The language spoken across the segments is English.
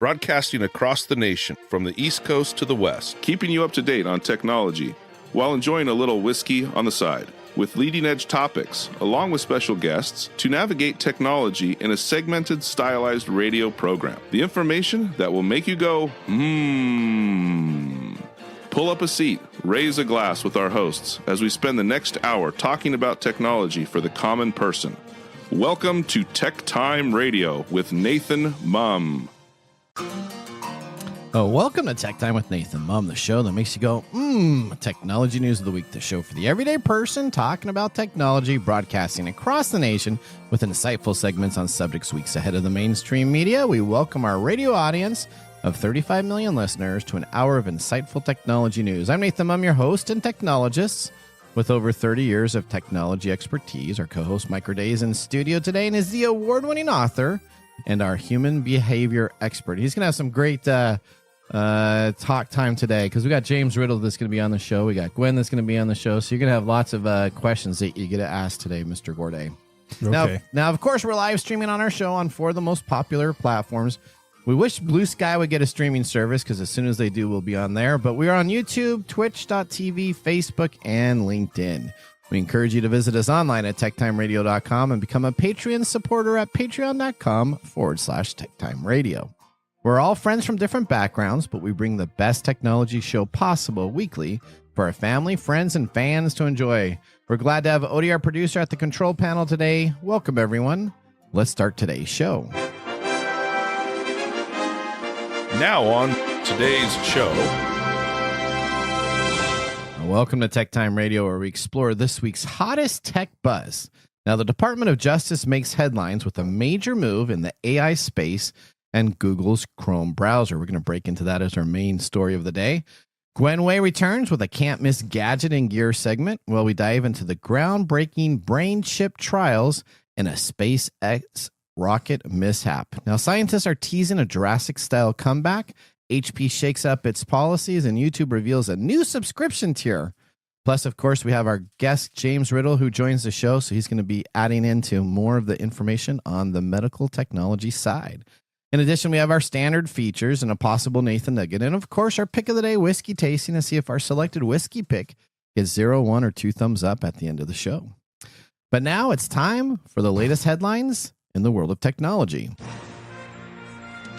broadcasting across the nation from the East Coast to the West, keeping you up to date on technology while enjoying a little whiskey on the side, with leading-edge topics, along with special guests, to navigate technology in a segmented, stylized radio program. The information that will make you go, Pull up a seat, raise a glass with our hosts as we spend the next hour talking about technology for the common person. Welcome to TechTime Radio with Nathan Mumm. Welcome to Tech Time with Nathan Mumm, the show that makes you go, technology news of the week, the show for the everyday person talking about technology, broadcasting across the nation with insightful segments on subjects weeks ahead of the mainstream media. We welcome our radio audience of 35 million listeners to an hour of insightful technology news. I'm Nathan Mumm, your host and technologist with over 30 years of technology expertise. Our co-host Mike Day is in studio today and is the award-winning author and our human behavior expert. He's going to have some great talk time today because we got James Riddle that's going to be on the show. We got Gwen that's going to be on the show. So you're going to have lots of questions that you get to ask today, Mr. Gorday. Okay. Now, of course, we're live streaming on our show on 4 of the most popular platforms. We wish Blue Sky would get a streaming service because as soon as they do, we'll be on there. But we are on YouTube, Twitch.tv, Facebook, and LinkedIn. We encourage you to visit us online at techtimeradio.com and become a Patreon supporter at patreon.com/techtimeradio. We're all friends from different backgrounds, but we bring the best technology show possible weekly for our family, friends, and fans to enjoy. We're glad to have Odie, our producer, at the control panel today. Welcome, everyone. Let's start today's show. Now on today's show. Welcome to Tech Time Radio, where we explore this week's hottest tech buzz. Now, the Department of Justice makes headlines with a major move in the AI space and Google's Chrome browser. We're going to break into that as our main story of the day. Gwen Way returns with a can't-miss gadget and gear segment, while we dive into the groundbreaking brain chip trials in a SpaceX rocket mishap. Now, scientists are teasing a Jurassic-style comeback. HP shakes up its policies, and YouTube reveals a new subscription tier. Plus, of course, we have our guest, James Riddle, who joins the show, so he's going to be adding into more of the information on the medical technology side. In addition, we have our standard features and a possible Nathan Nugget, and of course, our pick of the day, whiskey tasting, to see if our selected whiskey pick gets 0, 1, or 2 thumbs up at the end of the show. But now it's time for the latest headlines in the world of technology.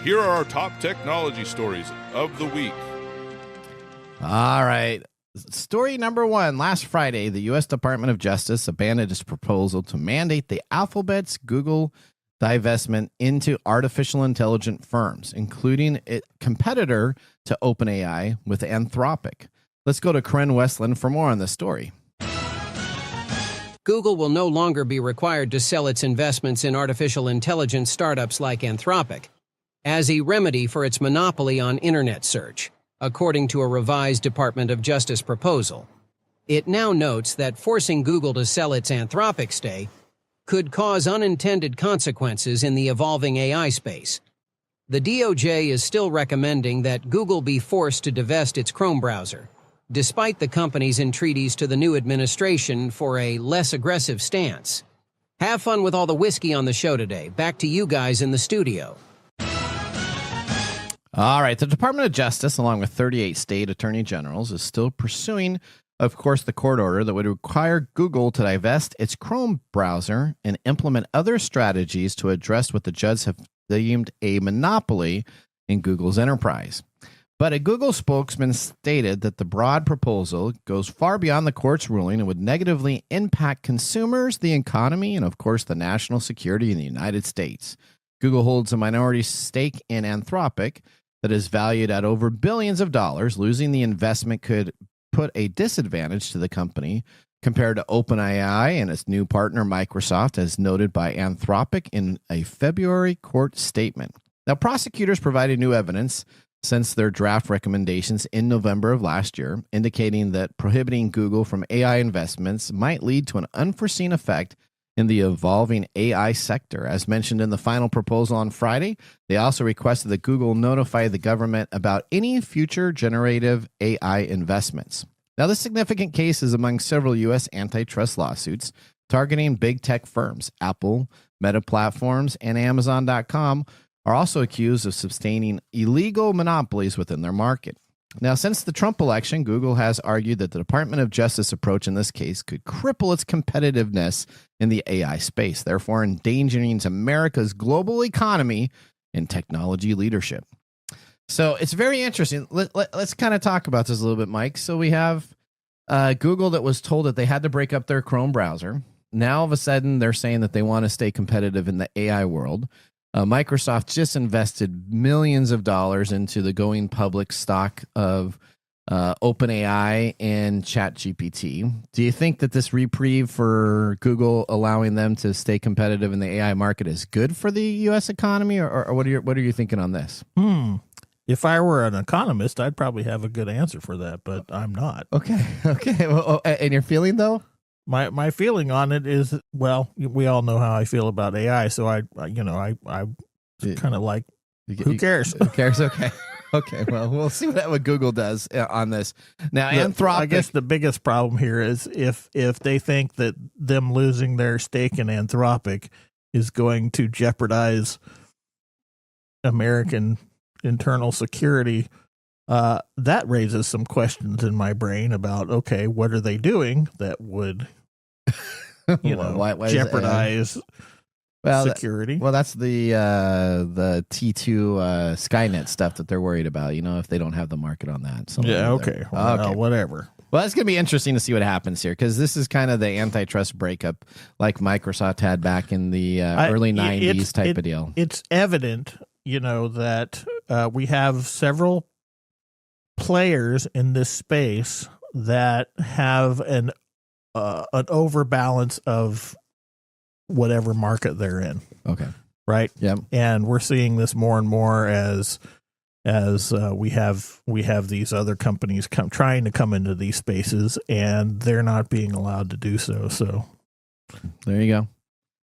Here are our top technology stories of the week. All right. Story number 1. Last Friday, the U.S. Department of Justice abandoned its proposal to mandate the Alphabet's Google divestment into artificial intelligence firms, including a competitor to OpenAI with Anthropic. Let's go to Karen Westland for more on this story. Google will no longer be required to sell its investments in artificial intelligence startups like Anthropic as a remedy for its monopoly on internet search, according to a revised Department of Justice proposal. It now notes that forcing Google to sell its Anthropic stake could cause unintended consequences in the evolving AI space. The DOJ is still recommending that Google be forced to divest its Chrome browser, despite the company's entreaties to the new administration for a less aggressive stance. Have fun with all the whiskey on the show today. Back to you guys in the studio. All right. The Department of Justice, along with 38 state attorney generals, is still pursuing, of course, the court order that would require Google to divest its Chrome browser and implement other strategies to address what the judges have deemed a monopoly in Google's enterprise. But a Google spokesman stated that the broad proposal goes far beyond the court's ruling and would negatively impact consumers, the economy, and, of course, the national security in the United States. Google holds a minority stake in Anthropic that is valued at over billions of dollars. Losing the investment could put a disadvantage to the company compared to OpenAI and its new partner, Microsoft, as noted by Anthropic in a February court statement. Now, prosecutors provided new evidence since their draft recommendations in November of last year, indicating that prohibiting Google from AI investments might lead to an unforeseen effect in the evolving AI sector. As mentioned in the final proposal on Friday, they also requested that Google notify the government about any future generative AI investments. Now, this significant case is among several U.S. antitrust lawsuits targeting big tech firms, Apple, Meta Platforms, and Amazon.com, are also accused of sustaining illegal monopolies within their market. Now, since the Trump election, Google has argued that the Department of Justice approach in this case could cripple its competitiveness in the AI space, therefore endangering America's global economy and technology leadership. So it's very interesting. Let's kind of talk about this a little bit, Mike. So we have Google that was told that they had to break up their Chrome browser. Now, all of a sudden, they're saying that they want to stay competitive in the AI world. Microsoft just invested millions of dollars into the going public stock of OpenAI and ChatGPT. Do you think that this reprieve for Google allowing them to stay competitive in the AI market is good for the U.S. economy, or what are you thinking on this? If I were an economist, I'd probably have a good answer for that, but I'm not. Okay. Well, and your feeling though? My feeling on it is, well, we all know how I feel about AI, so I kind of like, who cares? Who cares? Okay. Okay. Well, we'll see what Google does on this. Now, Anthropic. I guess the biggest problem here is if they think that them losing their stake in Anthropic is going to jeopardize American internal security, that raises some questions in my brain about, okay, what are they doing that would, why jeopardize security? That's the T2 Skynet stuff that they're worried about, if they don't have the market on that. Okay. Well, whatever. Well, it's going to be interesting to see what happens here, because this is kind of the antitrust breakup like Microsoft had back in the early 90s type of deal. It's evident, that we have several players in this space that have an overbalance of whatever market they're in. Okay. Right. Yep. And we're seeing this more and more as we have these other companies trying to come into these spaces, and they're not being allowed to do so. So there you go.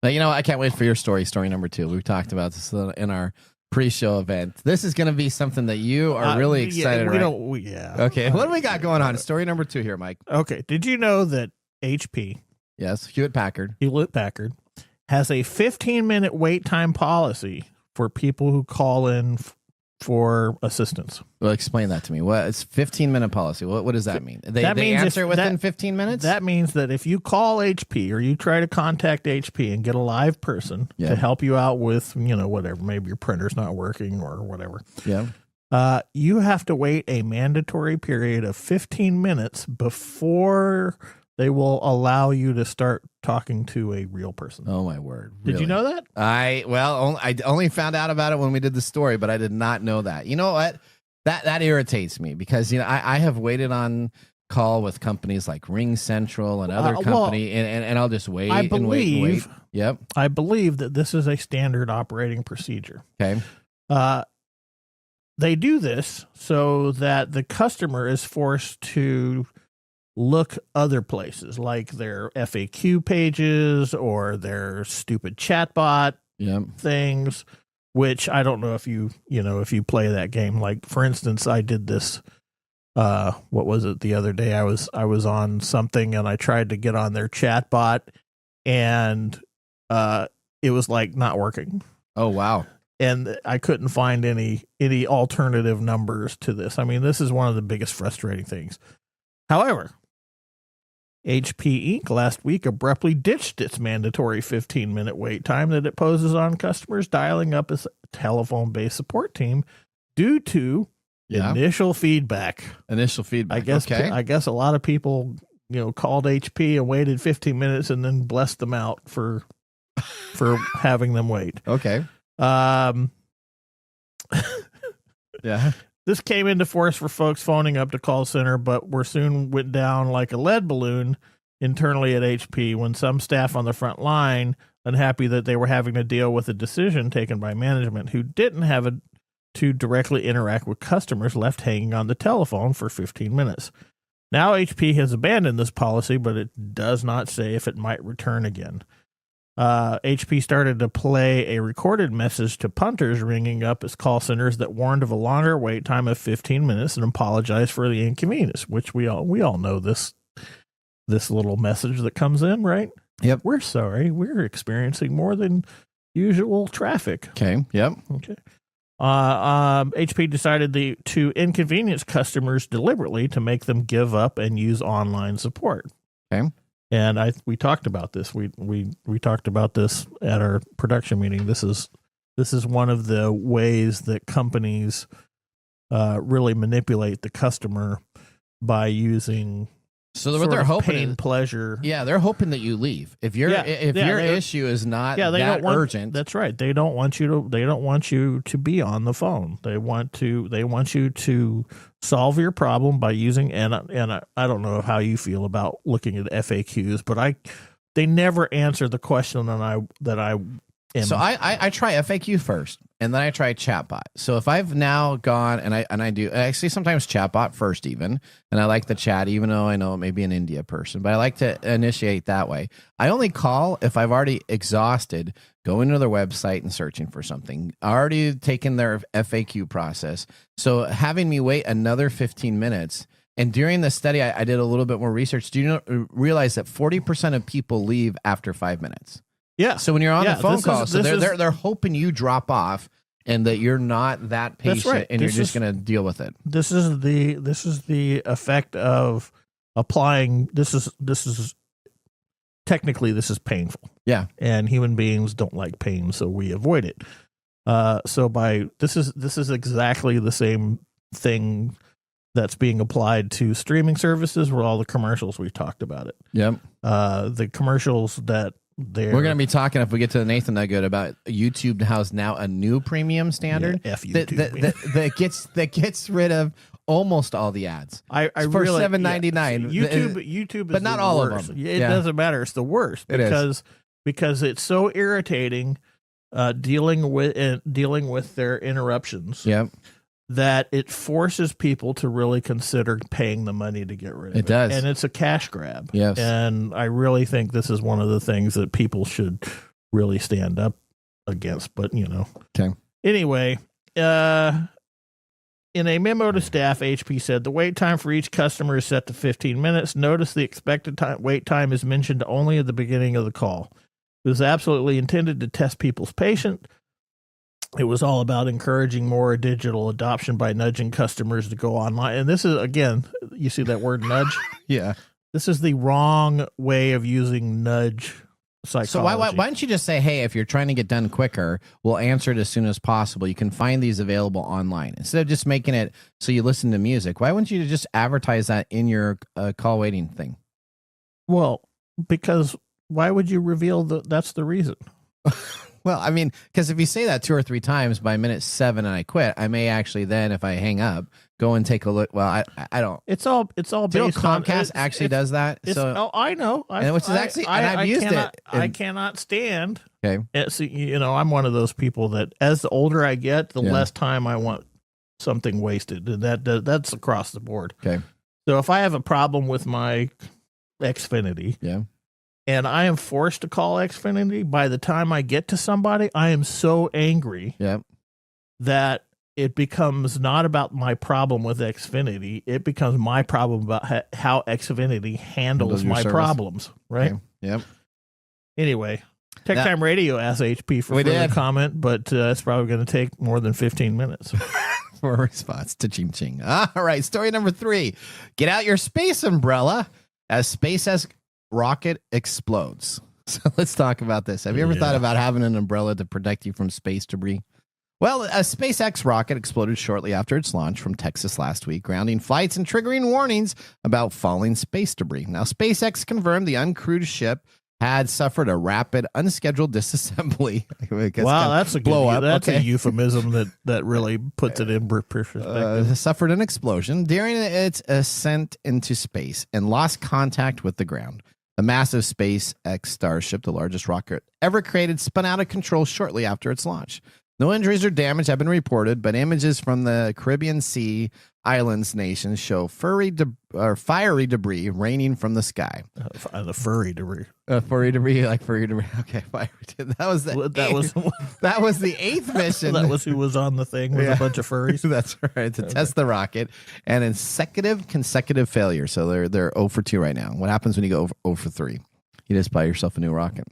Now, I can't wait for your story number 2. We talked about this in our pre-show event. This is going to be something that you are really excited about. Okay. What do we got going on? Story number 2 here, Mike. Okay. Did you know that HP, yes, Hewlett Packard, has a 15-minute wait time policy for people who call in for assistance? Well, explain that to me. What is 15-minute policy? What does that mean? They answer within 15 minutes? That means that if you call HP or you try to contact HP and get a live person to help you out with, whatever, maybe your printer's not working or whatever. Yeah. You have to wait a mandatory period of 15 minutes before they will allow you to start talking to a real person. Oh, my word. Did you know that? I only found out about it when we did the story, but I did not know that. You know what? That irritates me because, I have waited on call with companies like Ring Central and other company, and I'll just wait and wait. Yep. I believe that this is a standard operating procedure. Okay. They do this so that the customer is forced to look other places, like their FAQ pages or their stupid chatbot things, which I don't know if you play that game. Like, for instance, I did this, what was it the other day? I was on something and I tried to get on their chatbot and it was like not working. Oh, wow. And I couldn't find any alternative numbers to this. I mean, this is one of the biggest frustrating things. However, HP Inc. last week abruptly ditched its mandatory 15-minute wait time that it poses on customers dialing up a telephone-based support team due to initial feedback. I guess a lot of people, called HP and waited 15 minutes and then blessed them out for having them wait. Okay. Yeah. This came into force for folks phoning up to call center, but soon went down like a lead balloon internally at HP when some staff on the front line, unhappy that they were having to deal with a decision taken by management who didn't have to directly interact with customers, left hanging on the telephone for 15 minutes. Now HP has abandoned this policy, but it does not say if it might return again. HP started to play a recorded message to punters ringing up its call centers that warned of a longer wait time of 15 minutes and apologized for the inconvenience, which we all know this little message that comes in, right? Yep. We're sorry. We're experiencing more than usual traffic. Okay. Yep. Okay. HP decided to inconvenience customers deliberately to make them give up and use online support. Okay. And we talked about this. We talked about this at our production meeting. This is one of the ways that companies really manipulate the customer by using what they're hoping pain, pleasure. Yeah, they're hoping that you leave. If your issue is not that urgent. That's right. They don't want you to be on the phone. They want you to solve your problem by using and I don't know how you feel about looking at FAQs, but they never answer the question that I am. So I try FAQ first, and then I try chatbot. So if I've now gone and I do actually sometimes chatbot first even, and I like the chat even though I know it may be an India person, but I like to initiate that way. I only call if I've already exhausted going to their website and searching for something, already taken their FAQ process. So having me wait another 15 minutes. And during the study, I did a little bit more research. Do you realize that 40% of people leave after 5 minutes? Yeah. So when you're on the phone call, they're hoping you drop off and that you're not that patient and you're just going to deal with it. This is the effect of applying. This is technically painful. Yeah. And human beings don't like pain, so we avoid it. This is exactly the same thing that's being applied to streaming services where all the commercials we've talked about it. Yep. The commercials that we're going to be talking, if we get to the Nathan Nugget, about YouTube has now a new premium standard that gets rid of almost all the ads. For $7.99. YouTube, but not all of them. It doesn't matter. It's the worst because it's so irritating dealing with their interruptions. Yep. That it forces people to really consider paying the money to get rid of it. It does. And it's a cash grab. Yes. And I really think this is one of the things that people should really stand up against. But, Okay. Anyway, in a memo to staff, HP said the wait time for each customer is set to 15 minutes. Notice the expected wait time is mentioned only at the beginning of the call. It was absolutely intended to test people's patience. It was all about encouraging more digital adoption by nudging customers to go online. And this is, again, you see that word nudge? Yeah. This is the wrong way of using nudge psychology. So why don't you just say, hey, if you're trying to get done quicker, we'll answer it as soon as possible. You can find these available online. Instead of just making it so you listen to music, why wouldn't you just advertise that in your call waiting thing? Well, because why would you reveal that's the reason? Well, I mean, because if you say that 2 or 3 times by minute 7 and I quit, I may actually then, if I hang up, go and take a look. Well, I don't. It's all based on Comcast actually does that. So I know, which is actually, and I've used it. I cannot stand. Okay. I'm one of those people that as the older I get, the less time I want something wasted, and that's across the board. Okay. So if I have a problem with my Xfinity, and I am forced to call Xfinity, by the time I get to somebody, I am so angry that it becomes not about my problem with Xfinity. It becomes my problem about how Xfinity handles my problems, right? Okay. Yep. Anyway, TechTime Radio asked HP for further comment, but it's probably going to take more than 15 minutes. For a response to Ching Ching. All right, story number 3. Get out your space umbrella as SpaceX rocket explodes. So let's talk about this. Have you ever thought about having an umbrella to protect you from space debris? Well, a SpaceX rocket exploded shortly after its launch from Texas last week, grounding flights and triggering warnings about falling space debris. Now, SpaceX confirmed the uncrewed ship had suffered a rapid, unscheduled disassembly. Wow, that's a blow up. That's a euphemism that really puts it in perspective. Suffered an explosion during its ascent into space and lost contact with the ground. The massive SpaceX Starship, the largest rocket ever created, spun out of control shortly after its launch. No injuries or damage have been reported, but images from the Caribbean Sea Islands nations show fiery debris raining from the sky. The furry debris. Furry debris, like furry debris. Okay, fiery. That was the that was the 8th mission. That was who was on the thing with a bunch of furries. That's right, to test the rocket, and consecutive failure. So they're 0 for 2 right now. What happens when you go 0 for 3? You just buy yourself a new rocket.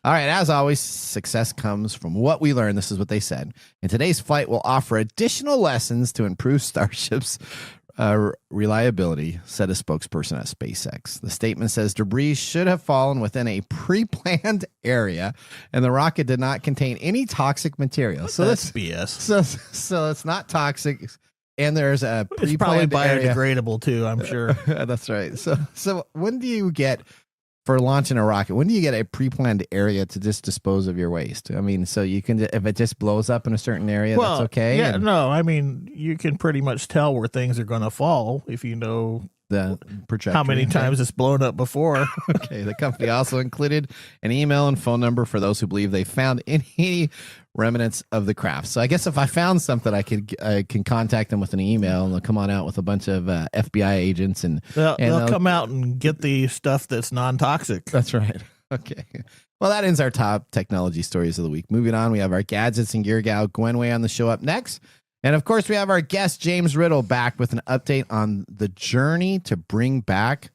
All right, as always, success comes from what we learn. This is what they said. And today's flight will offer additional lessons to improve Starship's reliability, said a spokesperson at SpaceX. The statement says debris should have fallen within a pre-planned area, and the rocket did not contain any toxic material. So that's BS. So it's not toxic, and there's a It's probably pre-planned area. biodegradable too, I'm sure. That's right. So when do you get, for launching a rocket, when do you get a pre-planned area to just dispose of your waste? I mean, so you can, if it just blows up in a certain area, that's okay. Yeah, no, I mean, you can pretty much tell where things are going to fall if you know the how many times it's blown up before. Okay. The company also included an email and phone number for those who believe they found any remnants of the craft. So I guess if I found something, I can contact them with an email, and they'll come on out with a bunch of FBI agents, and they'll come out and get the stuff that's non-toxic. That's right. Okay. Well, that ends our top technology stories of the week. Moving on, we have our gadgets and gear gal Gwen Way on the show up next. And of course, we have our guest James Riddle back with an update on the journey to bring back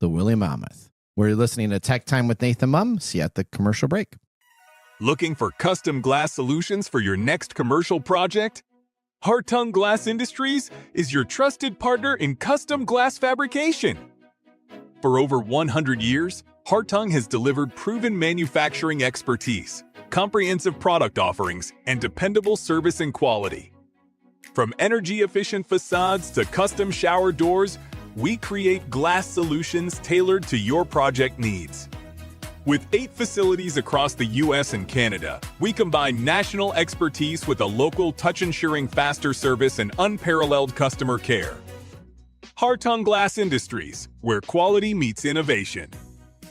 the woolly mammoth. We're listening to Tech Time with Nathan Mumm. See you at the commercial break. Looking for custom glass solutions for your next commercial project? Hartung Glass Industries is your trusted partner in custom glass fabrication. For over 100 years, Hartung has delivered proven manufacturing expertise, comprehensive product offerings, and dependable service and quality. From energy-efficient facades to custom shower doors, we create glass solutions tailored to your project needs. With 8 facilities across the U.S. and Canada, we combine national expertise with a local touch-ensuring faster service and unparalleled customer care. Hartung Glass Industries, where quality meets innovation.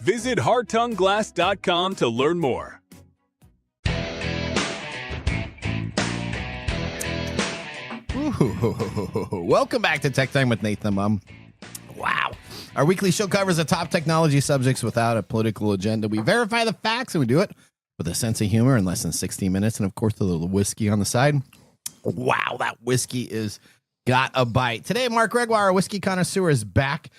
Visit hartungglass.com to learn more. Welcome back to Tech Time with Nathan Mumm. Wow. Our weekly show covers the top technology subjects without a political agenda. We verify the facts, and we do it with a sense of humor in less than 60 minutes. And, of course, a little whiskey on the side. Wow, that whiskey is got a bite. Today, Mark Gregoire, our whiskey connoisseur, is back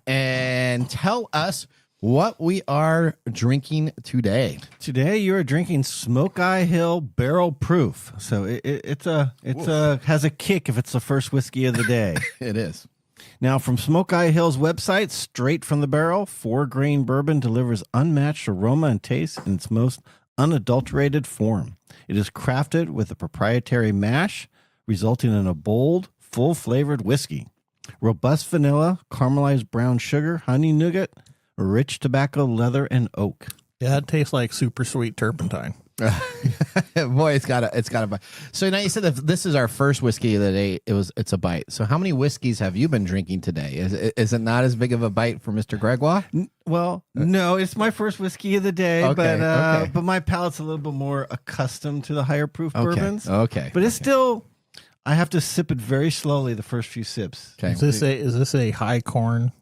and tell us what we are drinking today. Today you are drinking Smoke Eye Hill Barrel Proof. So it has a kick if it's the first whiskey of the day. It is. Now, from Smoke Eye Hill's website, straight from the barrel, 4-grain bourbon delivers unmatched aroma and taste in its most unadulterated form. It is crafted with a proprietary mash, resulting in a bold, full-flavored whiskey. Robust vanilla, caramelized brown sugar, honey nougat, rich tobacco, leather, and oak. Yeah, it tastes like super sweet turpentine. Boy, it's got a bite. So now you said that this is our first whiskey of the day. It's a bite. So how many whiskeys have you been drinking today? Is it not as big of a bite for Mr. Gregoire? Well, no, it's my first whiskey of the day, Okay. But my palate's a little bit more accustomed to the higher proof bourbons. Okay. But it's still, I have to sip it very slowly the first few sips. Okay. Is this a high corn?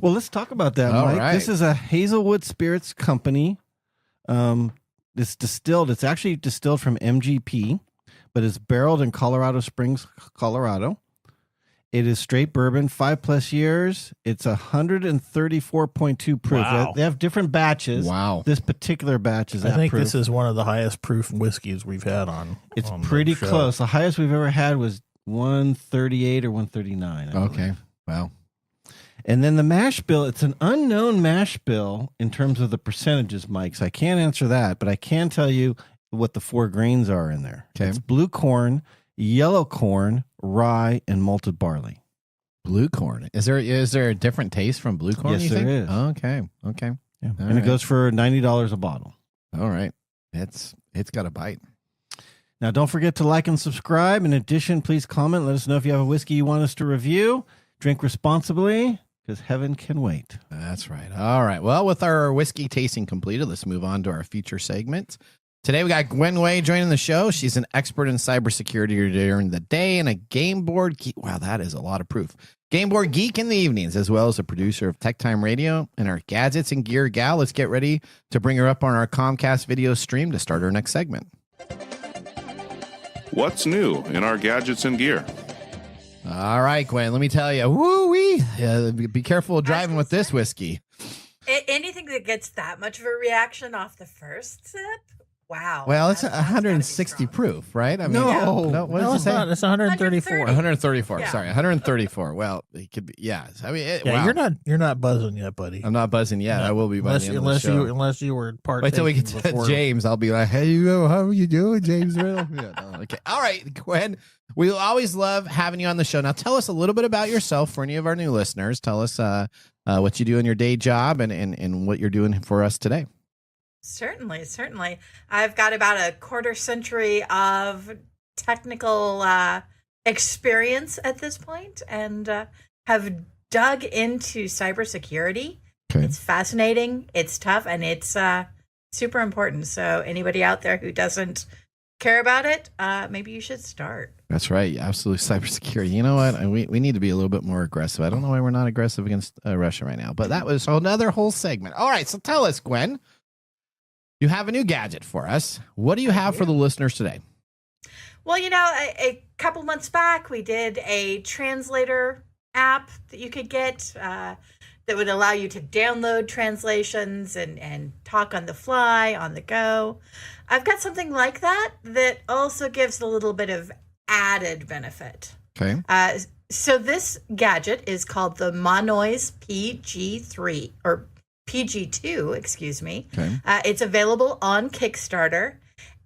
Well, let's talk about that, All Mike. right. This is a Hazelwood Spirits Company. It's distilled. It's actually distilled from MGP, but it's barreled in Colorado Springs, Colorado. It is straight bourbon, 5+ years. It's 134.2 proof. Wow. They have different batches. Wow. This particular batch is that I think proof. this is one of the highest proof whiskeys we've had on. It's on the pretty show. close. The highest we've ever had was 138 or 139. I believe. Okay. Wow. And then the mash bill, it's an unknown mash bill in terms of the percentages, Mike. So I can't answer that, but I can tell you what the 4 grains are in there. Okay. It's blue corn, yellow corn, rye, and malted barley. Blue corn. Is there a different taste from blue corn? Yes, you there think? is. Okay. Okay. Yeah. All And right. it goes for $90 a bottle. All right. It's got a bite. Now, don't forget to like and subscribe. In addition, please comment. Let us know if you have a whiskey you want us to review. Drink responsibly, because heaven can wait. That's right. All right. Well, with our whiskey tasting completed, let's move on to our feature segment. Today, we got Gwen Way joining the show. She's an expert in cybersecurity during the day and a game board geek. Wow, that is a lot of proof. Game board geek in the evenings, as well as a producer of TechTime Radio and our gadgets and gear gal. Let's get ready to bring her up on our Comcast video stream to start our next segment. What's new in our gadgets and gear? All right, Gwen, let me tell you. Woo-wee. Be careful driving with this whiskey. Anything anything that gets that much of a reaction off the first sip, wow. Well, it's that's 160 proof, right? I mean, No. what No, does it it's say? not. It's 134. 134. Yeah. Sorry, 134. Well, it could be. Yeah. I mean, Yeah, wow. you're not buzzing yet, buddy. I'm not buzzing yet. I will be by the end of the show. Unless you were part. Wait till we get to James. I'll be like, hey, how are you doing, James Riddle? Yeah, no, okay. All right, Gwen. We always love having you on the show. Now, tell us a little bit about yourself for any of our new listeners. Tell us what you do in your day job and what you're doing for us today. Certainly. I've got about a quarter century of technical experience at this point and have dug into cybersecurity. Okay. It's fascinating, it's tough, and it's super important. So anybody out there who doesn't care about it, maybe you should start. That's right. Absolutely. Cybersecurity. You know what? We need to be a little bit more aggressive. I don't know why we're not aggressive against Russia right now, but that was another whole segment. All right. So tell us, Gwen, you have a new gadget for us. What do you have for the listeners today? Well, a couple months back, we did a translator app that you could get that would allow you to download translations and talk on the fly, on the go. I've got something like that also gives a little bit of added benefit. Okay. So this gadget is called the Monoise PG3 or PG2, excuse me. Okay. It's available on Kickstarter,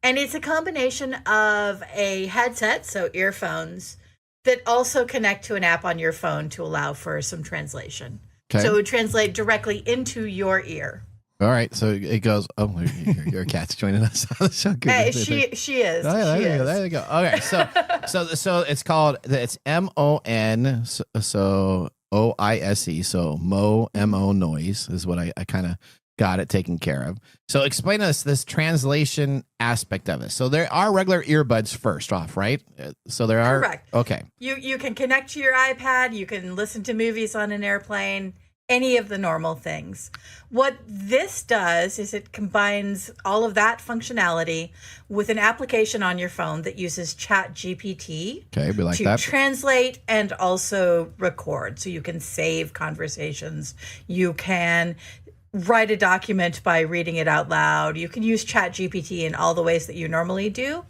and it's a combination of a headset, so earphones, that also connect to an app on your phone to allow for some translation. Okay. So it would translate directly into your ear. All right. So it goes, oh, your cat's joining us on the show. Good. Hey, she is. Oh, yeah, she is. there you go. Okay. So it's called, it's MON, so OISE, so MO noise is what I kind of got it taken care of. So explain to us this translation aspect of it. So there are regular earbuds first off, right? So there are. Correct. Okay. You can connect to your iPad. You can listen to movies on an airplane. Any of the normal things. What this does is it combines all of that functionality with an application on your phone that uses ChatGPT Okay, we like to that. translate and also record. So you can save conversations. You can write a document by reading it out loud. You can use ChatGPT in all the ways that you normally do,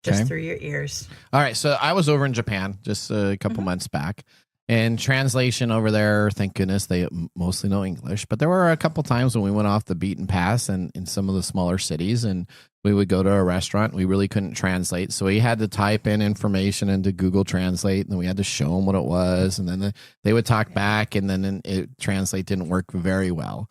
just through your ears. All right. So I was over in Japan just a couple months back. And translation over there, thank goodness, they mostly know English. But there were a couple times when we went off the beaten path and in some of the smaller cities, and we would go to a restaurant. We really couldn't translate. So we had to type in information into Google Translate, and then we had to show them what it was. And then they would talk back, and then Translate didn't work very well.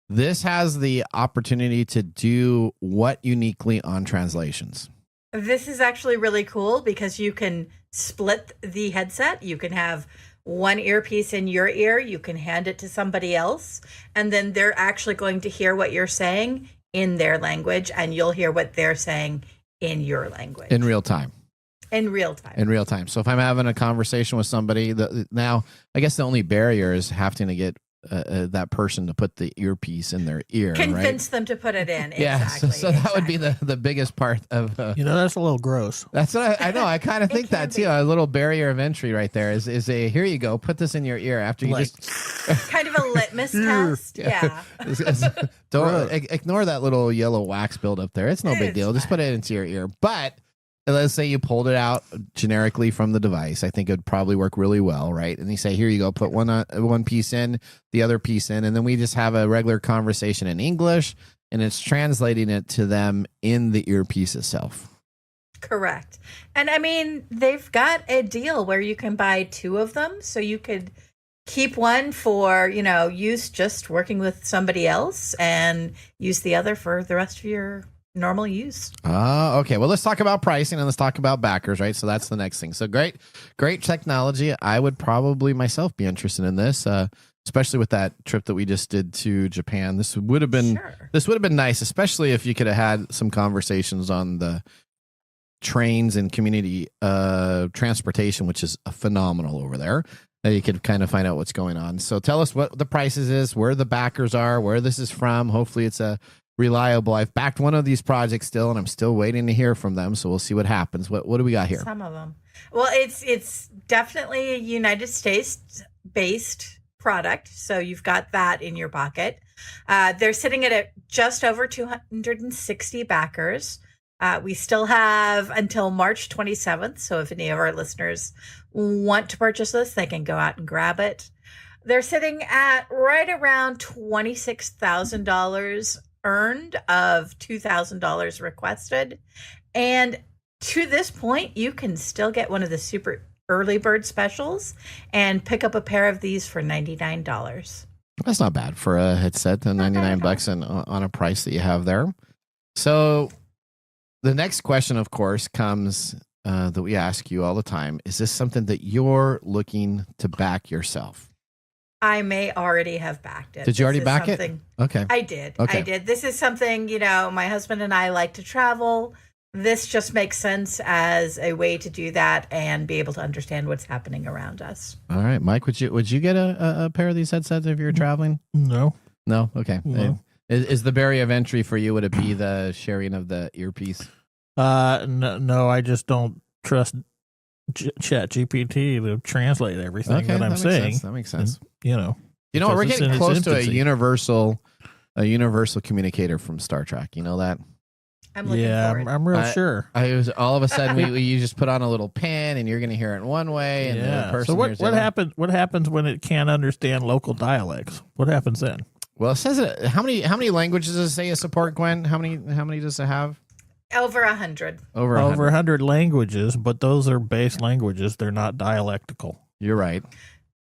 This has the opportunity to do what uniquely on translations? This is actually really cool because you can split the headset. You can have one earpiece in your ear, you can hand it to somebody else, and then they're actually going to hear what you're saying in their language, and you'll hear what they're saying in your language. In real time. In real time. So if I'm having a conversation with somebody, now I guess the only barrier is having to get that person to put the earpiece in their ear, Convince them to put it in. Yeah, exactly. so that would be the biggest part of. That's a little gross. That's what I know. I kind of think that too. A little barrier of entry right there is a here you go, put this in your ear after you just kind of a litmus test. Yeah. Don't ignore that little yellow wax buildup there. It's no big deal. Just put it into your ear. But let's say you pulled it out generically from the device. I think it would probably work really well, right? And you say, here you go, put one piece in, the other piece in, and then we just have a regular conversation in English, and it's translating it to them in the earpiece itself. Correct. And I mean, they've got a deal where you can buy two of them, so you could keep one for, use just working with somebody else and use the other for the rest of your normal use. Okay. Well, let's talk about pricing and let's talk about backers, right? So that's the next thing. So great technology. I would probably myself be interested in this, especially with that trip that we just did to Japan. This would have been nice, especially if you could have had some conversations on the trains and community transportation, which is phenomenal over there. You could kind of find out what's going on. So tell us what the prices is, where the backers are, where this is from. Hopefully it's a reliable. I've backed one of these projects still, and I'm still waiting to hear from them. So we'll see what happens. What do we got here? Some of them. Well, it's definitely a United States based product. So you've got that in your pocket. They're sitting at just over 260 backers. We still have until March 27th. So if any of our listeners want to purchase this, they can go out and grab it. They're sitting at right around $26,000 earned of $2,000 requested. And to this point, you can still get one of the super early bird specials and pick up a pair of these for $99. That's not bad for a headset, the $99 and on a price that you have there. So the next question, of course, comes that we ask you all the time. Is this something that you're looking to back yourself? I may already have backed it. Did you already back it? Okay. I did. Okay. I did. This is something, my husband and I like to travel. This just makes sense as a way to do that and be able to understand what's happening around us. All right, Mike, would you get a pair of these headsets if you're traveling? No. No? Okay. No. Is the barrier of entry for you, would it be the sharing of the earpiece? No, I just don't trust Chat GPT to translate everything that I'm saying. That makes sense. And, we're it's getting in its close to a infancy. universal communicator from Star Trek. You know that? I'm looking Yeah, forward. I'm real sure. I was all of a sudden you just put on a little pin and you're going to hear it in one way, and the Yeah. person So what hears the other. happens? What happens when it can't understand local dialects? What happens then? Well, it says it. How many languages does it say it support, Gwen? How many does it have? Over 100. Over 100. Over 100 languages, but those are base languages. They're not dialectical. You're right.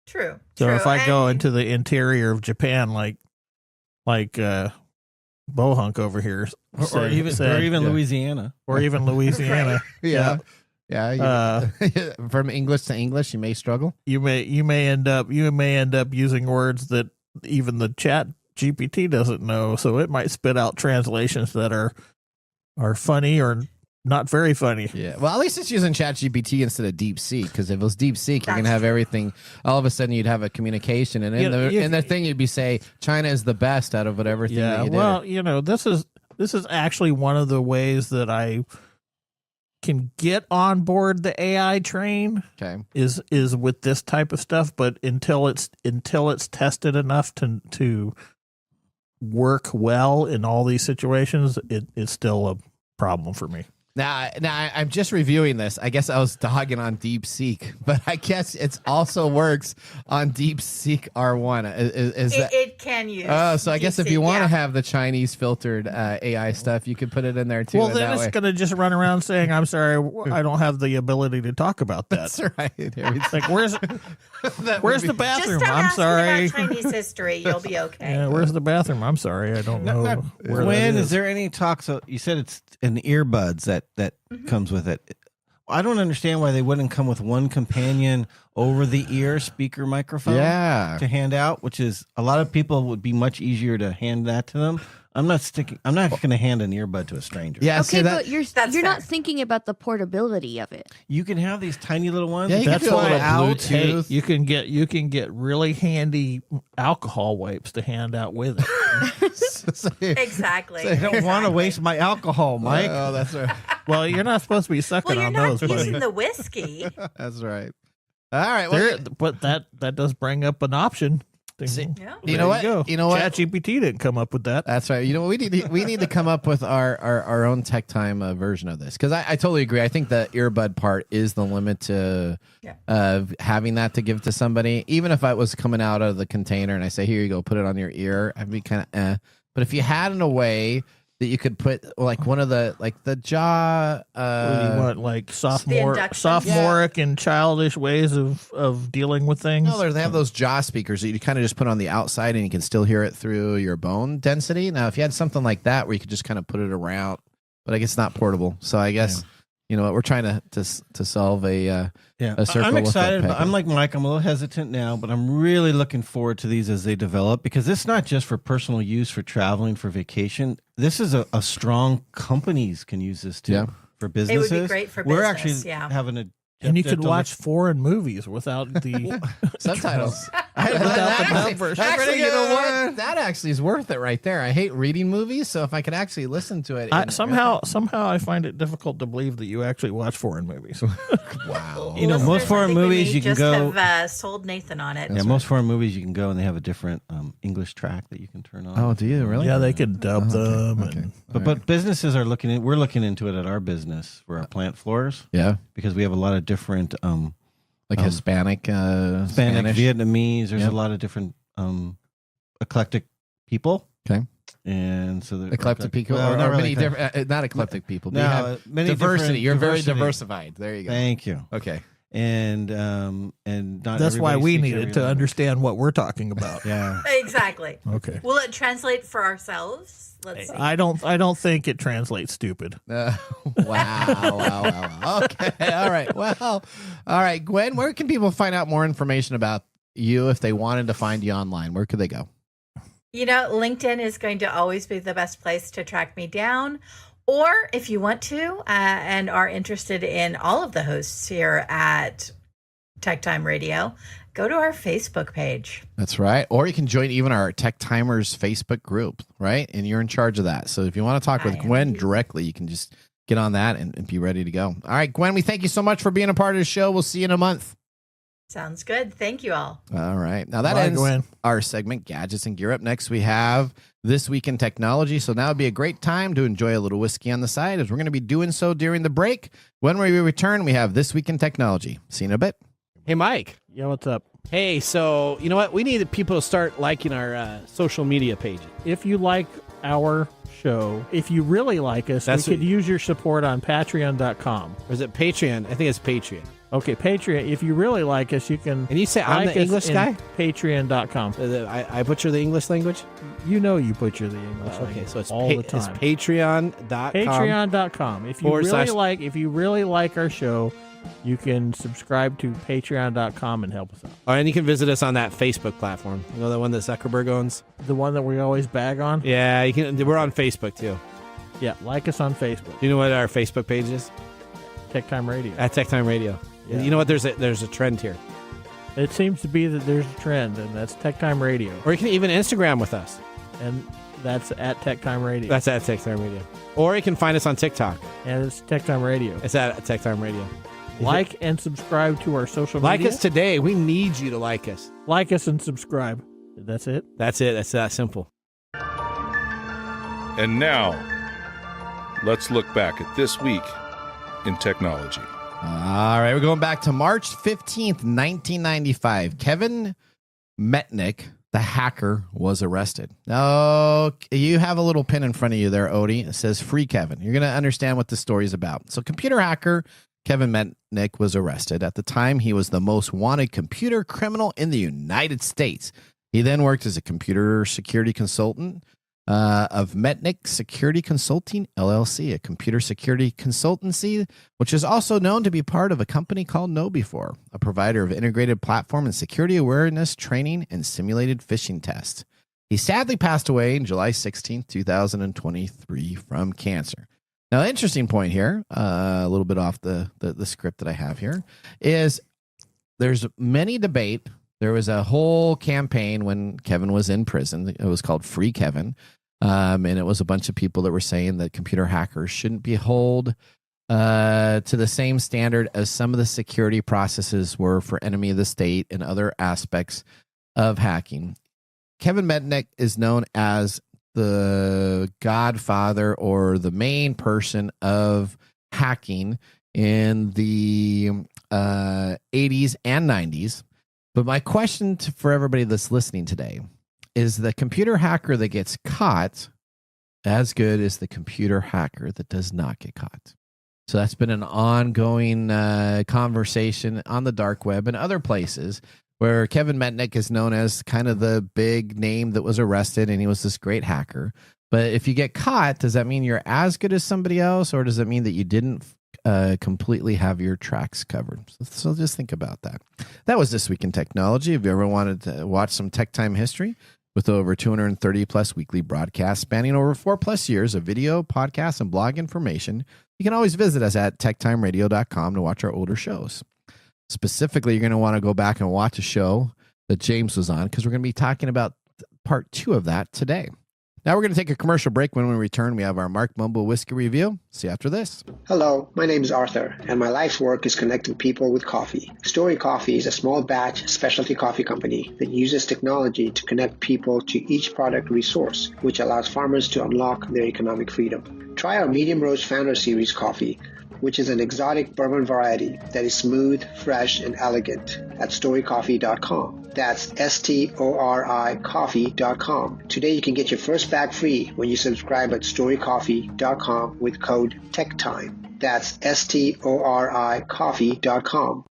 True. So true. if I go And- into the interior of Japan, like Bohunk over here, Or even Louisiana. or even Louisiana, Yeah. Yeah. Uh, From English to English, you may struggle. you may end up using words that even the Chat GPT doesn't know. So it might spit out translations that are funny or not very funny. Yeah. Well, at least it's using ChatGPT instead of DeepSeek, because if it was DeepSeek, you can That's have true. everything. All of a sudden, you'd have a communication, and in the thing, you'd be say China is the best out of whatever thing that Yeah. you did. Well, this is actually one of the ways that I can get on board the AI train. Okay. Is with this type of stuff, but until it's tested enough to work well in all these situations, it's still a problem for me. Now I'm just reviewing this. I guess I was dogging on DeepSeek, but I guess it also works on DeepSeek R1. Is that? It can use. Oh, so I guess if DeepSeek, you want to yeah. have the Chinese filtered AI stuff, you could put it in there too. Well, and then that it's way. going to just run around saying, "I'm sorry, I don't have the ability to talk about that." That's right. It's Like, where's the Just bathroom? start I'm asking sorry. about Chinese history. You'll be okay. Yeah, where's the bathroom? I'm sorry, I don't know where Gwen, that is there any talk? So you said it's an earbuds that comes with it. I don't understand why they wouldn't come with one companion over the ear speaker microphone Yeah. to hand out, which is a lot of people would be much easier to hand that to them. I'm not going to hand an earbud to a stranger. Yeah. Okay, See that? but you're That's not fair. thinking about the portability of it. You can have these tiny little ones. Yeah, you can That's do a why little Bluetooth. you can get really handy alcohol wipes to hand out with it. Exactly. I don't want to waste my alcohol, Mike. Oh, that's right. Well, you're not supposed to be sucking Well, you're on not those, using buddy. the whiskey. That's right. All right. Well, But that does bring up an option. See, Yeah. you know what? Go. You know what? ChatGPT didn't come up with that. That's right. You know what? We need to come up with our own TechTime version of this, because I totally agree. I think the earbud part is the limit to having that to give to somebody. Even if I was coming out of the container and I say, here you go, put it on your ear, I'd be kind of But if you had in a way that you could put like one of the jaw. What do you want? Like induction. sophomoric and childish ways of dealing with things? No, they have those jaw speakers that you kind of just put on the outside and you can still hear it through your bone density. Now, if you had something like that where you could just kind of put it around, but I guess it's not portable. So I guess, you know what, we're trying to solve a circle. I'm with excited. that But I'm like Mike. I'm a little hesitant now, but I'm really looking forward to these as they develop, because it's not just for personal use, for traveling, for vacation. This is a strong companies can use this too for businesses. great for We're business, actually yeah. having a And you could watch foreign movies without the subtitles. Without the dub version. Actually, you know what? That actually is worth it right there. I hate reading movies, so if I could actually listen to it. Somehow I find it difficult to believe that you actually watch foreign movies. Wow. You know, most foreign movies you can go. Have sold Nathan on it. Yeah, most foreign movies you can go and they have a different English track that you can turn on. Oh, do you really? Yeah, they could dub them. Okay. But businesses are we're looking into it at our business for our plant floors. Yeah. Because we have a lot of different Like Hispanic, Spanish. Vietnamese. There's Yep. a lot of different eclectic people. Okay. And so Eclectic people, well, or not many really different, not eclectic people. But No, you have many diversity. different You're diversity. very diversified. There you go. Thank you. Okay. And not That's why everybody we speaks needed every to language. understand what we're talking about. Yeah. Exactly. Okay. Will it translate for ourselves? Let's see. I don't think it translates stupid. Wow. Okay. All right. Well, all right. Gwen, where can people find out more information about you if they wanted to find you online? Where could they go? You know, LinkedIn is going to always be the best place to track me down. Or if you want to and are interested in all of the hosts here at TechTime Radio, go to our Facebook page. That's right. Or you can join even our Tech Timers Facebook group, right? And you're in charge of that. So if you want to talk with Gwen directly, you can just get on that and be ready to go. All right, Gwen, we thank you so much for being a part of the show. We'll see you in a month. Sounds good. Thank you all. All right. Now that Bye, ends Gwen. our segment, Gadgets and Gear. Up next, we have This Week in Technology. So now would be a great time to enjoy a little whiskey on the side, as we're going to be doing so during the break. When we return, we have This Week in Technology. See you in a bit. Hey, Mike. Yeah, what's up? Hey, so you know what? We need people to start liking our social media pages. If you like our show, if you really like us, That's we could what- use your support on patreon.com. Or is it Patreon? I think it's Patreon. Okay, Patreon. If you really like us, you can. And you say I'm like the us English in guy? Patreon.com. I butcher the English language? You know you butcher the English Okay, language so it's all the time. It's Patreon.com. Patreon.com. If you if you really like our show, you can subscribe to Patreon.com and help us out. Oh, and you can visit us on that Facebook platform. You know, the one that Zuckerberg owns? The one that we always bag on. Yeah, you can. We're on Facebook, too. Yeah, like us on Facebook. Do you know what our Facebook page is? Tech Time Radio. At TechTime Radio. Yeah. You know what? There's a trend here. It seems to be that there's a trend, and that's Tech Time Radio. Or you can even Instagram with us. And that's at Tech Time Radio. That's at TechTime Radio. Or you can find us on TikTok. And it's Tech Time Radio. It's at TechTime Radio. Like and subscribe to our social Like media. us today. We need you to like us. Like us and subscribe. That's it? That's it. That's that simple. And now, let's look back at this week in technology. All right, we're going back to March 15th, 1995. Kevin Metnick, the hacker, was arrested. Now, you have a little pin in front of you there, Odie. It says Free Kevin. You're going to understand what the story is about. So, computer hacker Kevin Metnick was arrested. At the time, he was the most wanted computer criminal in the United States. He then worked as a computer security consultant of Metnick Security Consulting, LLC, a computer security consultancy, which is also known to be part of a company called KnowBe4, a provider of integrated platform and security awareness training and simulated phishing tests. He sadly passed away on July 16th, 2023 from cancer. Now, the interesting point here, a little bit off the script that I have here, is there's many debate. There was a whole campaign when Kevin was in prison. It was called Free Kevin. And it was a bunch of people that were saying that computer hackers shouldn't be held to the same standard as some of the security processes were for enemy of the state and other aspects of hacking. Kevin Metnick is known as the godfather or the main person of hacking in the 80s and 90s. But my question for everybody that's listening today is the computer hacker that gets caught as good as the computer hacker that does not get caught? So that's been an ongoing conversation on the dark web and other places where Kevin Metnick is known as kind of the big name that was arrested and he was this great hacker. But if you get caught, does that mean you're as good as somebody else, or does it mean that you didn't completely have your tracks covered? So just think about that. That was This Week in Technology. If you ever wanted to watch some tech time history with over 230 plus weekly broadcasts spanning over 4+ years of video, podcast, and blog information, you can always visit us at techtimeradio.com to watch our older shows. Specifically, you're going to want to go back and watch a show that James was on, because we're going to be talking about part 2 of that today. Now we're going to take a commercial break. When we return, we have our Mark Mumble Whiskey Review. See you after this. Hello, my name is Arthur, and my life's work is connecting people with coffee. Story Coffee is a small batch specialty coffee company that uses technology to connect people to each product resource, which allows farmers to unlock their economic freedom. Try our Medium Roast Founder Series coffee, which is an exotic bourbon variety that is smooth, fresh, and elegant at storycoffee.com. That's STORI coffee.com. Today you can get your first bag free when you subscribe at storycoffee.com with code TechTime. That's STORI coffee.com.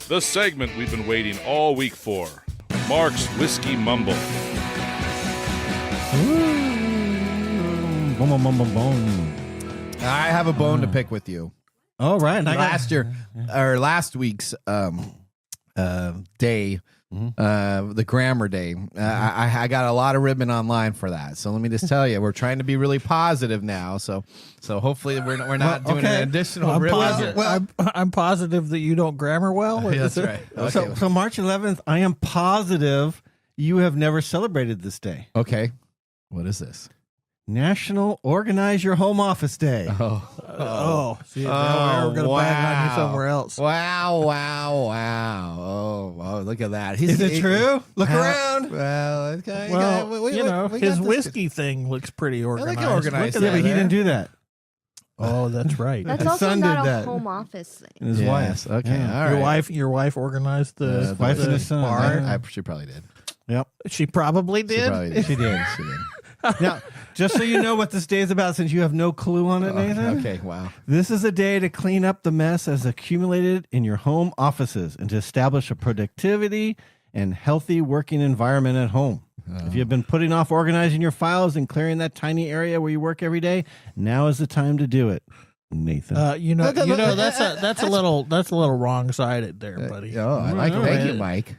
The segment we've been waiting all week for. Mark's Whiskey Mumble. Boom, boom, boom, boom, boom. I have a bone to pick with you. All right. Last week's day, the grammar day. I got a lot of ribbon online for that. So let me just tell you, we're trying to be really positive now. So hopefully we're not doing an additional ribbon. I'm positive that you don't grammar well. That's right. Okay. So March 11th, I am positive you have never celebrated this day. Okay. What is this? National Organize Your Home Office Day. See, now we're going to bang on you somewhere else. Wow. Oh, look at that. Is it true? Look around. Well, okay. His whiskey thing looks pretty organized. organized. Yeah, but he didn't do that. Oh, that's right. That's His also son not did a that. home office thing. And his wife. Okay. Yeah. All right. Your wife organized the wife and his son. bar. She probably did. Yep. She probably did. She did. Now, just so you know what this day is about, since you have no clue on it, Nathan. Okay, wow. This is a day to clean up the mess as accumulated in your home offices and to establish a productivity and healthy working environment at home. If you've been putting off organizing your files and clearing that tiny area where you work every day, now is the time to do it, Nathan. That's a little wrong-sided there, buddy. Thank you, Mike.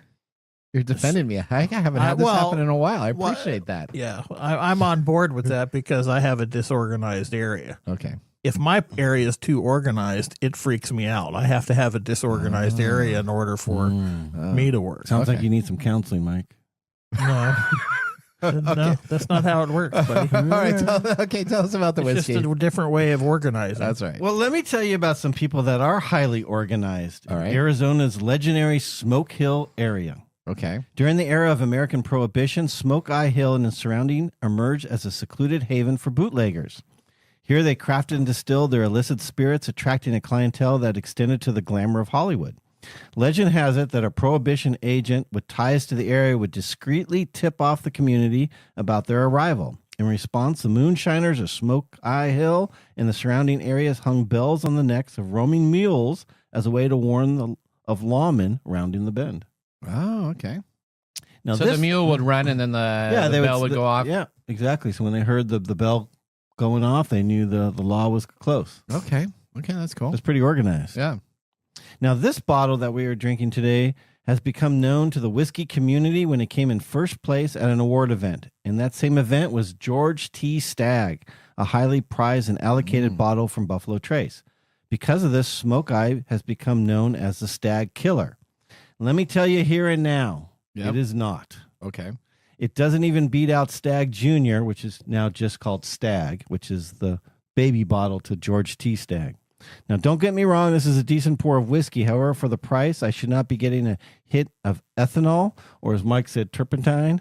You're defending me. I haven't had this happen in a while. I appreciate that. Yeah, I'm on board with that because I have a disorganized area. Okay. If my area is too organized, it freaks me out. I have to have a disorganized area in order for me to work. Sounds like you need some counseling, Mike. No. No, that's not how it works, buddy. All right. Tell us about the whiskey. It's just a different way of organizing. That's right. Well, let me tell you about some people that are highly organized in All right. Arizona's legendary Smoke Hill area. Okay. During the era of American Prohibition, Smoke Eye Hill and its surrounding emerged as a secluded haven for bootleggers. Here they crafted and distilled their illicit spirits, attracting a clientele that extended to the glamour of Hollywood. Legend has it that a Prohibition agent with ties to the area would discreetly tip off the community about their arrival. In response, the moonshiners of Smoke Eye Hill and the surrounding areas hung bells on the necks of roaming mules as a way to warn of lawmen rounding the bend. Oh, okay. Now so the mule would run and then the bell would go off? Yeah, exactly. So when they heard the bell going off, they knew the law was close. Okay, that's cool. It's pretty organized. Yeah. Now, this bottle that we are drinking today has become known to the whiskey community when it came in first place at an award event. And that same event was George T. Stagg, a highly prized and allocated bottle from Buffalo Trace. Because of this, Smoke Eye has become known as the Stagg Killer. Let me tell you here and now, it is not. Okay. It doesn't even beat out Stagg Jr., which is now just called Stagg, which is the baby bottle to George T. Stagg. Now, don't get me wrong, this is a decent pour of whiskey. However, for the price, I should not be getting a hit of ethanol, or as Mike said, turpentine,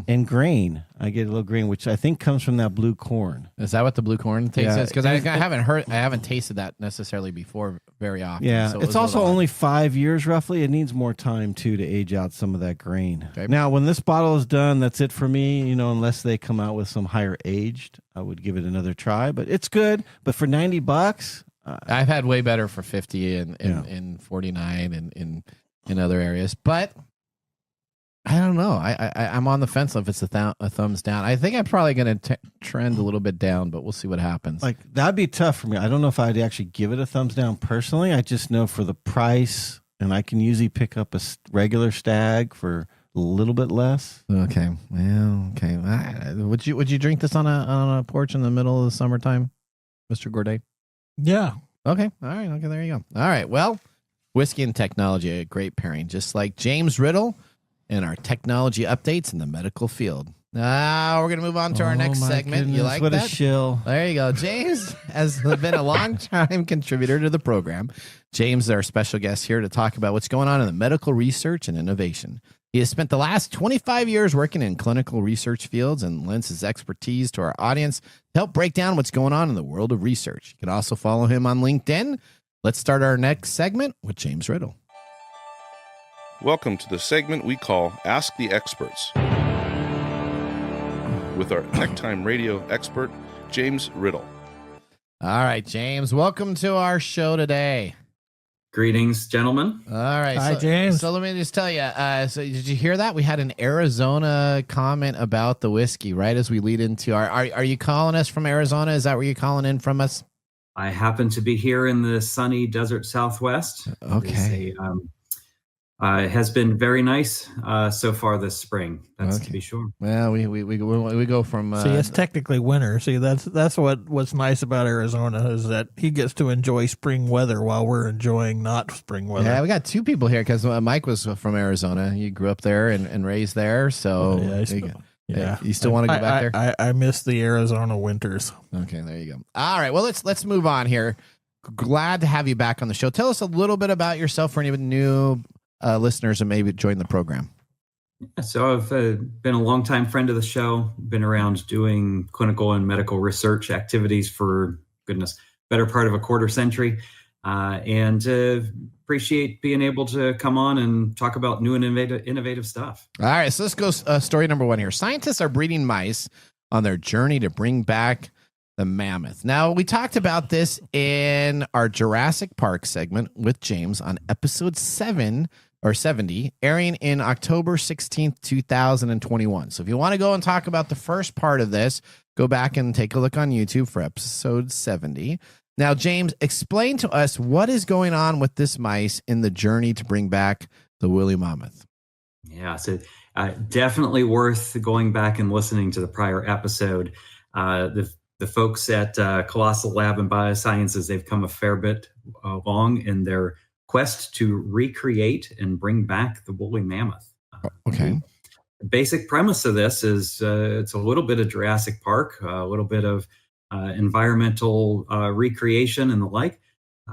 and grain. I get a little grain, which I think comes from that blue corn. Is that what the blue corn taste is? Because I haven't tasted that necessarily before very often. Yeah, so it's also only 5 years roughly. It needs more time too to age out some of that grain. Okay. Now, when this bottle is done, that's it for me. Unless they come out with some higher aged, I would give it another try. But it's good. But for $90. I've had way better for 50 and 49 and in other areas, but I don't know. I'm on the fence if it's a thumbs down. I think I'm probably going to trend a little bit down, but we'll see what happens. Like that'd be tough for me. I don't know if I'd actually give it a thumbs down personally. I just know for the price, and I can usually pick up a regular Stagg for a little bit less. Okay. Well, okay. Would you drink this on a porch in the middle of the summertime, Mr. Gourdet? Yeah. Okay. All right. Okay. There you go. All right. Well, Whiskey and technology, a great pairing, just like James Riddle and our technology updates in the medical field. Now we're going to move on to our next segment. Goodness, You like what that? a shill. There you go. James has been a long-time contributor to the program. James is our special guest here to talk about what's going on in the medical research and innovation. He has spent the last 25 years working in clinical research fields and lends his expertise to our audience to help break down what's going on in the world of research. You can also follow him on LinkedIn. Let's start our next segment with James Riddle. Welcome to the segment we call Ask the Experts, with our TechTime Radio expert, James Riddle. All right, James, welcome to our show today. Greetings, gentlemen. All right. Hi, James. So let me just tell you, so did you hear that? We had an Arizona comment about the whiskey right as we lead into are you calling us from Arizona? Is that where you're calling in from us? I happen to be here in the sunny desert Southwest. Okay. It has been very nice so far this spring. That's to be sure. Well, we go from. See, it's technically winter. See, that's what's nice about Arizona is that he gets to enjoy spring weather while we're enjoying not spring weather. Yeah, we got two people here because Mike was from Arizona. You grew up there and raised there, so you still want to go back there? I miss the Arizona winters. Okay, there you go. All right, well let's move on here. Glad to have you back on the show. Tell us a little bit about yourself for any new listeners that maybe join the program. So I've been a longtime friend of the show, been around doing clinical and medical research activities for, better part of a quarter century, and appreciate being able to come on and talk about new and innovative stuff. All right, so let's go story number one here. Scientists are breeding mice on their journey to bring back the mammoth. Now, we talked about this in our Jurassic Park segment with James on episode 70, airing in October 16th, 2021. So if you want to go and talk about the first part of this, go back and take a look on YouTube for episode 70. Now, James, explain to us what is going on with this mice in the journey to bring back the woolly mammoth. Yeah, so definitely worth going back and listening to the prior episode. The folks at Colossal Lab and Biosciences, they've come a fair bit along in their quest to recreate and bring back the woolly mammoth. Okay. The basic premise of this is it's a little bit of Jurassic Park, a little bit of environmental recreation and the like.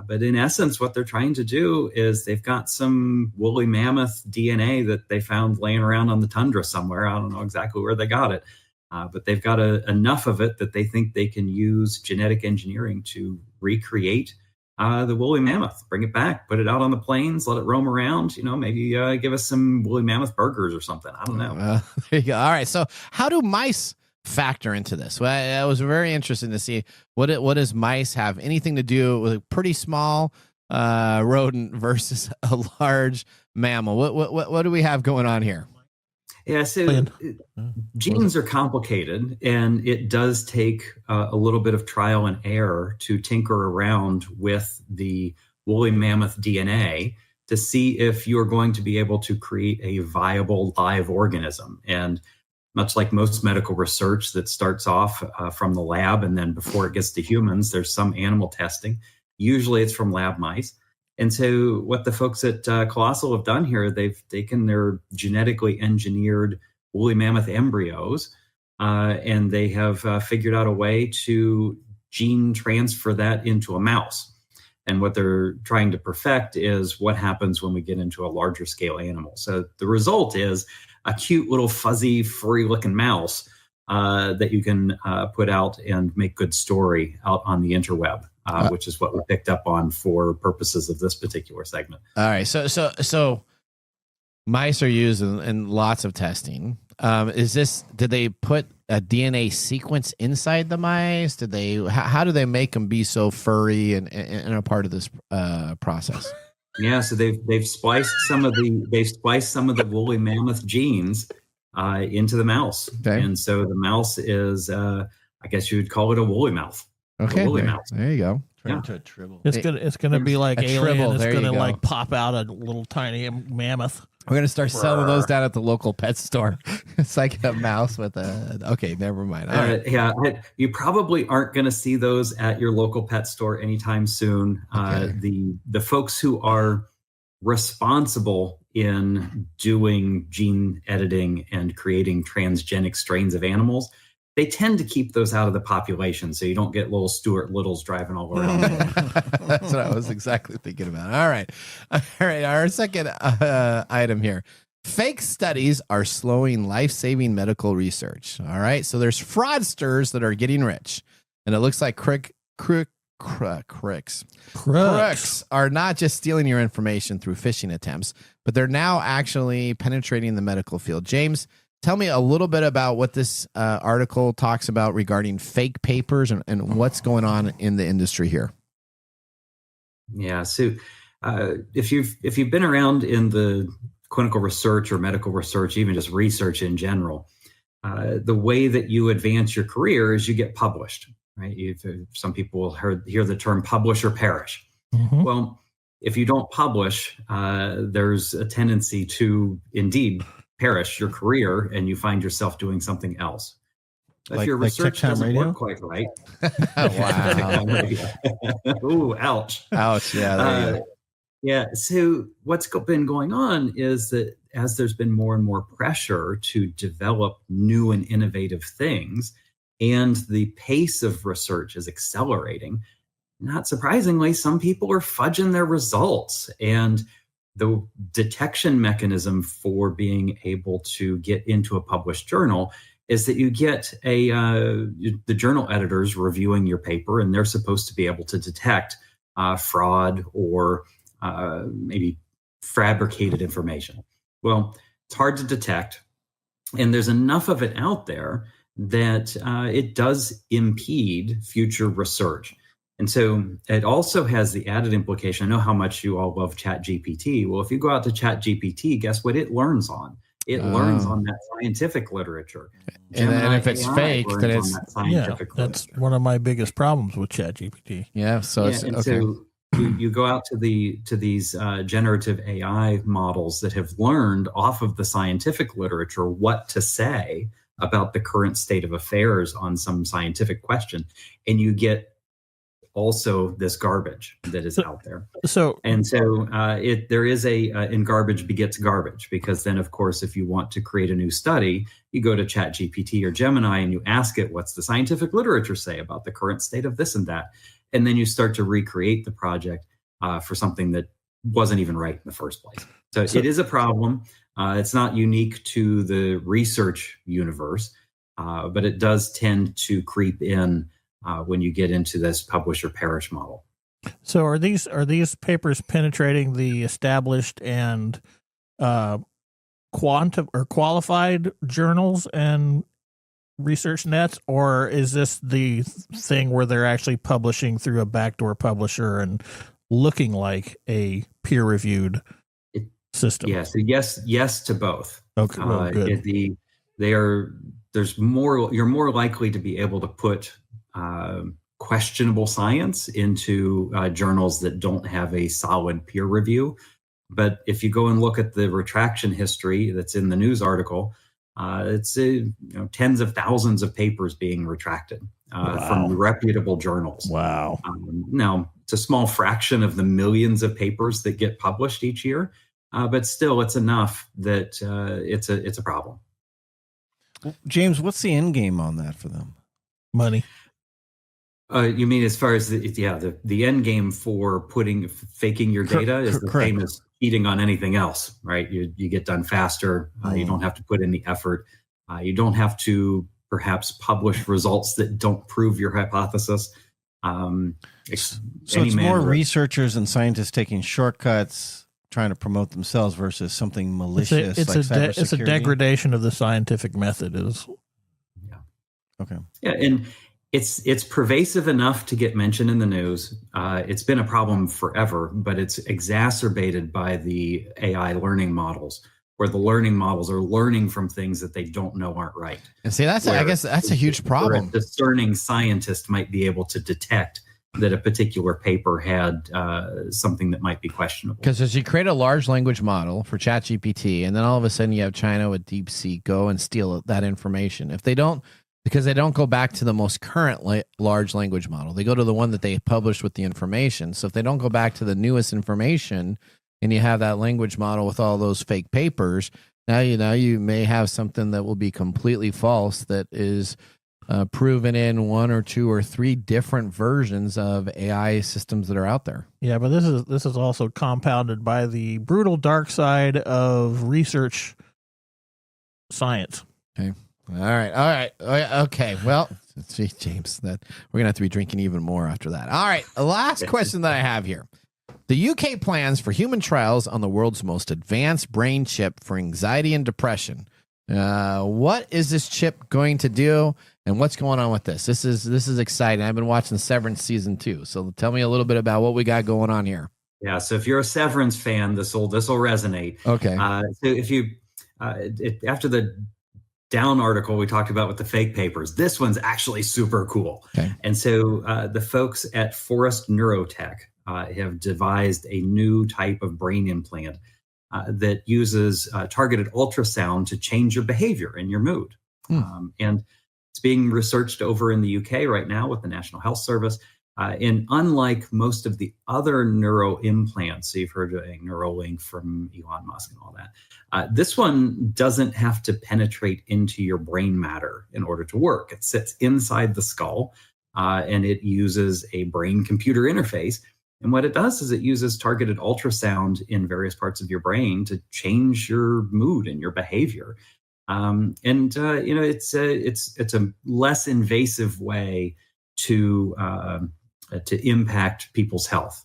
But in essence, what they're trying to do is they've got some woolly mammoth DNA that they found laying around on the tundra somewhere. I don't know exactly where they got it. But they've got enough of it that they think they can use genetic engineering to recreate the woolly mammoth, bring it back, put it out on the plains, let it roam around, maybe give us some woolly mammoth burgers or something. I don't know. There you go. All right. So how do mice factor into this? Well, it was very interesting to see what does mice have anything to do with a pretty small rodent versus a large mammal? What do we have going on here? Yeah, so genes are complicated, and it does take a little bit of trial and error to tinker around with the woolly mammoth DNA to see if you're going to be able to create a viable live organism. And much like most medical research that starts off from the lab, and then before it gets to humans, there's some animal testing. Usually it's from lab mice. And so what the folks at Colossal have done here, they've taken their genetically engineered woolly mammoth embryos, and they have figured out a way to gene transfer that into a mouse. And what they're trying to perfect is what happens when we get into a larger scale animal. So the result is a cute little fuzzy, furry-looking mouse that you can put out and make good story out on the interweb. Which is what we picked up on for purposes of this particular segment. All right, so mice are used in lots of testing. Did they put a DNA sequence inside the mice? How do they make them be so furry and a part of this process? Yeah, so they've spliced some of the woolly mammoth genes into the mouse, and so the mouse is, I guess you would call it a woolly mouth. Okay, there you go. Turn into a tribble. It's gonna be like Alien. Tribble. It's There gonna you go. like pop out a little tiny mammoth. We're gonna start selling those down at the local pet store. It's like a mouse with a. Okay, never mind. All right. Yeah, you probably aren't going to see those at your local pet store anytime soon. Okay. The folks who are responsible in doing gene editing and creating transgenic strains of animals, they tend to keep those out of the population, so you don't get little Stuart Littles driving all around. That's what I was exactly thinking about. All right. Our second item here. Fake studies are slowing life-saving medical research. All right. So there's fraudsters that are getting rich, and it looks like crooks are not just stealing your information through phishing attempts, but they're now actually penetrating the medical field. James, tell me a little bit about what this article talks about regarding fake papers and what's going on in the industry here. Yeah. So if you've been around in the clinical research or medical research, even just research in general, the way that you advance your career is you get published, right? Some people will hear the term publish or perish. Mm-hmm. Well, if you don't publish, there's a tendency to indeed perish your career and you find yourself doing something else. If your research doesn't work quite right. Wow. Ooh, ouch. Ouch. Yeah. Yeah. So what's been going on is that as there's been more and more pressure to develop new and innovative things, and the pace of research is accelerating, not surprisingly, some people are fudging their results. And the detection mechanism for being able to get into a published journal is that you get the journal editors reviewing your paper, and they're supposed to be able to detect fraud or maybe fabricated information. Well, it's hard to detect, and there's enough of it out there that it does impede future research. And so it also has the added implication. I know how much you all love ChatGPT. Well, if you go out to ChatGPT, guess what it learns on? It learns on that scientific literature. And if it's fake, then it's that's one of my biggest problems with ChatGPT. Yeah. So it's okay. So you go out to these generative AI models that have learned off of the scientific literature what to say about the current state of affairs on some scientific question, and you get also this garbage that is out there. So there is in garbage begets garbage, because then, of course, if you want to create a new study, you go to ChatGPT or Gemini and you ask it, what's the scientific literature say about the current state of this and that? And then you start to recreate the project for something that wasn't even right in the first place. So it is a problem. It's not unique to the research universe, but it does tend to creep in when you get into this publish or perish model. So are these papers penetrating the established and qualified journals and research nets, or is this the thing where they're actually publishing through a backdoor publisher and looking like a peer-reviewed system? Yeah. So yes to both. Okay. Well, good. You're more likely to be able to put questionable science into journals that don't have a solid peer review. But if you go and look at the retraction history that's in the news article, it's tens of thousands of papers being retracted from reputable journals. Wow. Now, it's a small fraction of the millions of papers that get published each year, but still, it's enough that it's a problem. James, what's the end game on that for them? Money. You mean as far as the end game for faking your data is the same as cheating on anything else, right? You get done faster. You don't have to put in the effort. You don't have to perhaps publish results that don't prove your hypothesis. So it's more researchers and scientists taking shortcuts, trying to promote themselves versus something malicious. It's a degradation of the scientific method. Okay. Yeah, and it's pervasive enough to get mentioned in the news. It's been a problem forever, but it's exacerbated by the AI learning models, where the learning models are learning from things that they don't know aren't right. And see, I guess that's a huge problem. A discerning scientist might be able to detect that a particular paper had something that might be questionable. Because as you create a large language model for ChatGPT, and then all of a sudden you have China with DeepSeek go and steal that information. If they don't, because they don't go back to the most current large language model, they go to the one that they published with the information. So if they don't go back to the newest information, and you have that language model with all those fake papers, now you may have something that will be completely false that is proven in 1 or 2 or 3 different versions of AI systems that are out there. Yeah, but this is also compounded by the brutal dark side of research science. Okay. All right. Okay. Well, see, James, that we're gonna have to be drinking even more after that. All right. The last question that I have here. The UK plans for human trials on the world's most advanced brain chip for anxiety and depression. What is this chip going to do, and what's going on with this? This is exciting. I've been watching Severance season 2, so tell me a little bit about what we got going on here. Yeah, so if you're a Severance fan, this will resonate. Okay. So if you after the down article we talked about with the fake papers, this one's actually super cool. Okay. And so the folks at Forest Neurotech have devised a new type of brain implant that uses targeted ultrasound to change your behavior and your mood. And it's being researched over in the UK right now with the National Health Service. And unlike most of the other neuro implants, so you've heard of Neuralink from Elon Musk and all that, this one doesn't have to penetrate into your brain matter in order to work. It sits inside the skull, and it uses a brain-computer interface. And what it does is it uses targeted ultrasound in various parts of your brain to change your mood and your behavior. It's a less invasive way to impact people's health.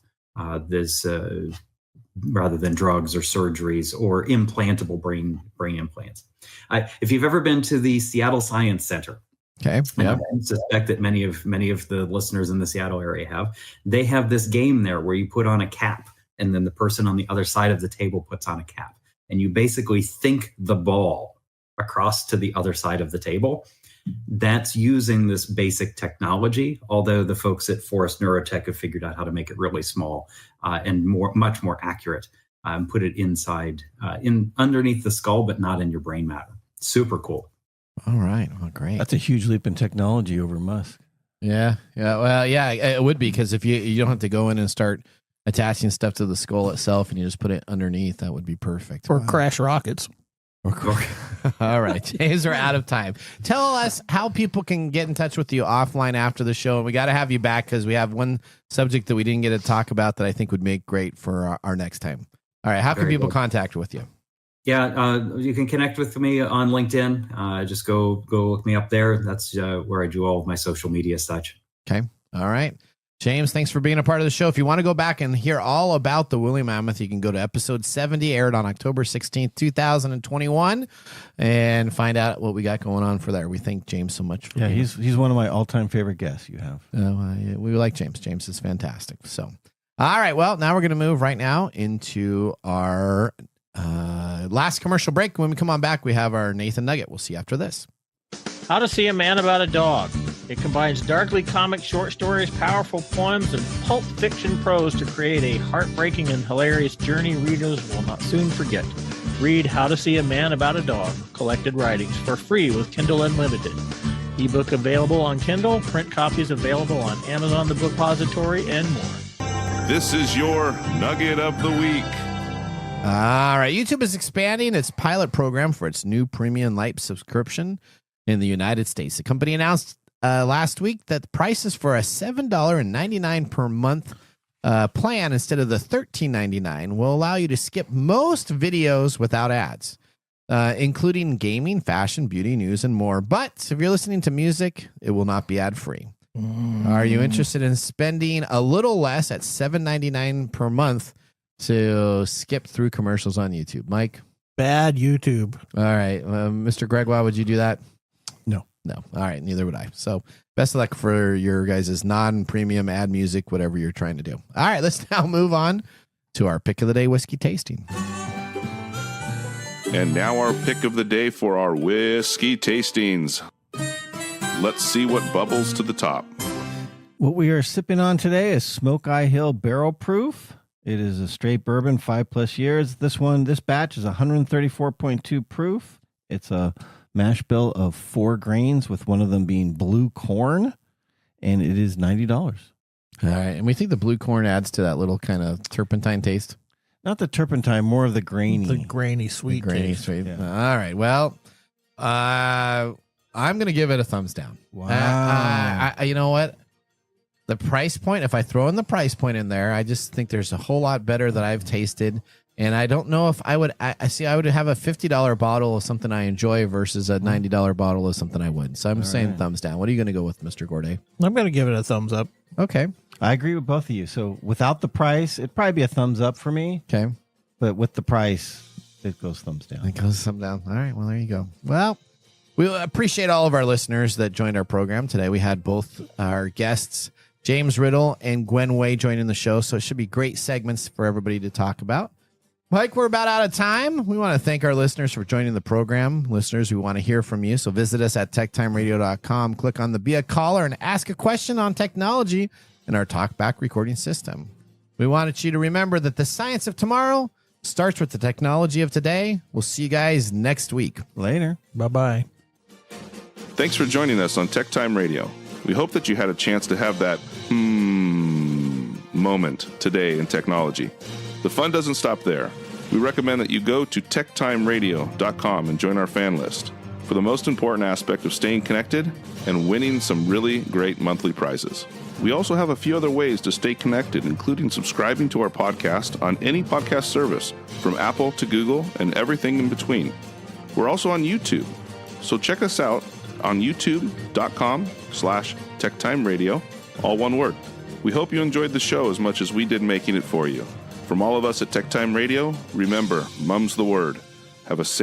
Rather than drugs or surgeries or implantable brain implants. If you've ever been to the Seattle Science Center, okay, yeah, I suspect that many of the listeners in the Seattle area have. They have this game there where you put on a cap, and then the person on the other side of the table puts on a cap, and you basically think the ball across to the other side of the table. That's using this basic technology, although the folks at Forest Neurotech have figured out how to make it really small and much more accurate, and put it inside, underneath the skull, but not in your brain matter. Super cool. All right. Well, great. That's a huge leap in technology over Musk. Yeah. Well, yeah, it would be, because if you don't have to go in and start attaching stuff to the skull itself and you just put it underneath, that would be perfect. Or crash rockets. All right, James, we're out of time. Tell us how people can get in touch with you offline after the show. And we got to have you back because we have one subject that we didn't get to talk about that I think would make great for our next time. All right, how can people contact with you? Yeah, you can connect with me on LinkedIn. Just go look me up there. That's where I do all of my social media such. Okay. All right. James, thanks for being a part of the show. If you want to go back and hear all about the woolly mammoth, you can go to episode 70, aired on October 16th, 2021, and find out what we got going on for there. We thank James so much. Yeah, he's one of my all-time favorite guests you have. We like James. James is fantastic. So, all right. Well, now we're going to move right now into our last commercial break. When we come on back, we have our Nathan Nugget. We'll see you after this. How to See a Man About a Dog. It combines darkly comic short stories, powerful poems, and pulp fiction prose to create a heartbreaking and hilarious journey readers will not soon forget. Read How to See a Man About a Dog, Collected Writings, for free with Kindle Unlimited. Ebook available on Kindle, print copies available on Amazon The Bookpository, and more. This is your Nugget of the Week. All right. YouTube is expanding its pilot program for its new Premium Light subscription in the United States. The company announced last week that the prices for a $7.99 per month plan instead of the $13.99 will allow you to skip most videos without ads, including gaming, fashion, beauty, news, and more. But if you're listening to music, it will not be ad-free. Are you interested in spending a little less at $7.99 per month to skip through commercials on YouTube? Mike? Bad YouTube. All right. Mr. Greg, why would you do that? No. All right. Neither would I. So best of luck for your guys' non-premium ad music, whatever you're trying to do. All right. Let's now move on to our pick of the day whiskey tasting. And now our pick of the day for our whiskey tastings. Let's see what bubbles to the top. What we are sipping on today is Smoke Eye Hill Barrel Proof. It is a straight bourbon, 5+ years. This batch is 134.2 proof. It's a mash bill of 4 grains, with one of them being blue corn, and it is $90. All right. And we think the blue corn adds to that little kind of turpentine taste. Not the turpentine, more of the grainy. The grainy sweet taste. Sweet. Yeah. All right. Well, I'm going to give it a thumbs down. Wow. You know what? The price point, if I throw in the price point in there, I just think there's a whole lot better that I've tasted. And I don't know if I would, I would have a $50 bottle of something I enjoy versus a $90 bottle of something I wouldn't. So I'm saying thumbs down. What are you going to go with, Mr. Gorday? I'm going to give it a thumbs up. Okay. I agree with both of you. So without the price, it'd probably be a thumbs up for me. Okay. But with the price, it goes thumbs down. It goes thumbs down. All right. Well, there you go. Well, we appreciate all of our listeners that joined our program today. We had both our guests, James Riddle and Gwen Way, joining the show. So it should be great segments for everybody to talk about. Mike, we're about out of time. We want to thank our listeners for joining the program. Listeners, we want to hear from you. So visit us at techtimeradio.com. Click on the Be a Caller and ask a question on technology in our TalkBack recording system. We wanted you to remember that the science of tomorrow starts with the technology of today. We'll see you guys next week. Later. Bye-bye. Thanks for joining us on TechTime Radio. We hope that you had a chance to have that moment today in technology. The fun doesn't stop there. We recommend that you go to techtimeradio.com and join our fan list for the most important aspect of staying connected and winning some really great monthly prizes. We also have a few other ways to stay connected, including subscribing to our podcast on any podcast service, from Apple to Google and everything in between. We're also on YouTube, so check us out on youtube.com/techtimeradio, all one word. We hope you enjoyed the show as much as we did making it for you. From all of us at TechTime Radio, remember, mum's the word. Have a safe